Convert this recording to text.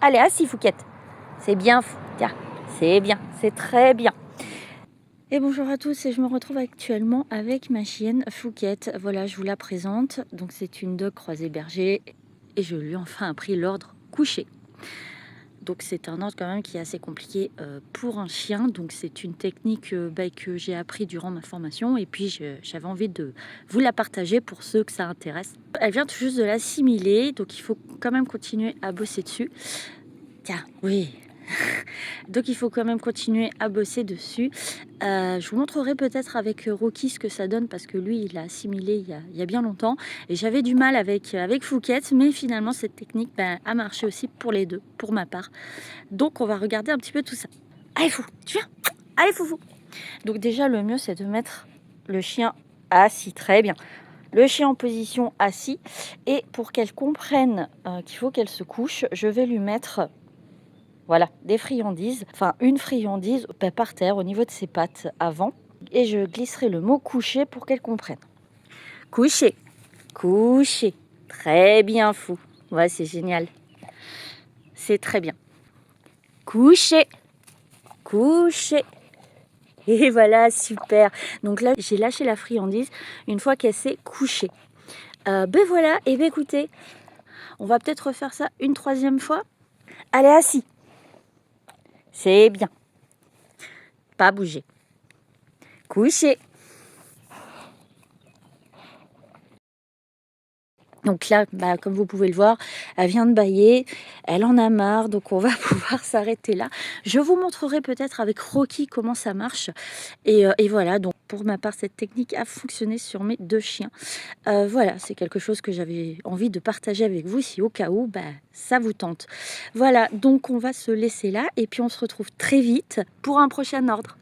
Allez, assis Fouquette. C'est bien, tiens, c'est bien, c'est très bien. Et bonjour à tous, et je me retrouve actuellement avec ma chienne Fouquette. Voilà, je vous la présente. Donc c'est une dog croisée berger et je lui ai enfin appris l'ordre couché. Donc c'est un ordre quand même qui est assez compliqué pour un chien. Donc c'est une technique que j'ai appris durant ma formation et puis j'avais envie de vous la partager pour ceux que ça intéresse. Elle vient tout juste de l'assimiler, donc il faut quand même continuer à bosser dessus. Tiens, oui. Donc il faut quand même continuer à bosser dessus. Je vous montrerai peut-être avec Rocky ce que ça donne parce que lui il a assimilé il y a bien longtemps et j'avais du mal avec Fouquette, mais finalement cette technique a marché aussi pour les deux, pour ma part. Donc on va regarder un petit peu tout ça. Allez Fou, tu viens? Allez Foufou. Donc déjà le mieux c'est de mettre le chien assis, très bien. Le chien en position assis, et pour qu'elle comprenne qu'il faut qu'elle se couche, je vais lui mettre voilà, des friandises, enfin une friandise par terre au niveau de ses pattes avant, et je glisserai le mot coucher pour qu'elle comprenne. Coucher, coucher, très bien Fou, ouais c'est génial, c'est très bien. Coucher, coucher, et voilà, super. Donc là j'ai lâché la friandise une fois qu'elle s'est couchée. Ben voilà, et ben écoutez, on va peut-être refaire ça une troisième fois. Allez, assis. C'est bien. Pas bouger. Coucher. Donc là, comme vous pouvez le voir, elle vient de bâiller, elle en a marre, donc on va pouvoir s'arrêter là. Je vous montrerai peut-être avec Rocky comment ça marche. Et voilà, donc pour ma part, cette technique a fonctionné sur mes deux chiens. Voilà, c'est quelque chose que j'avais envie de partager avec vous si au cas où ça vous tente. Voilà, donc on va se laisser là et puis on se retrouve très vite pour un prochain ordre.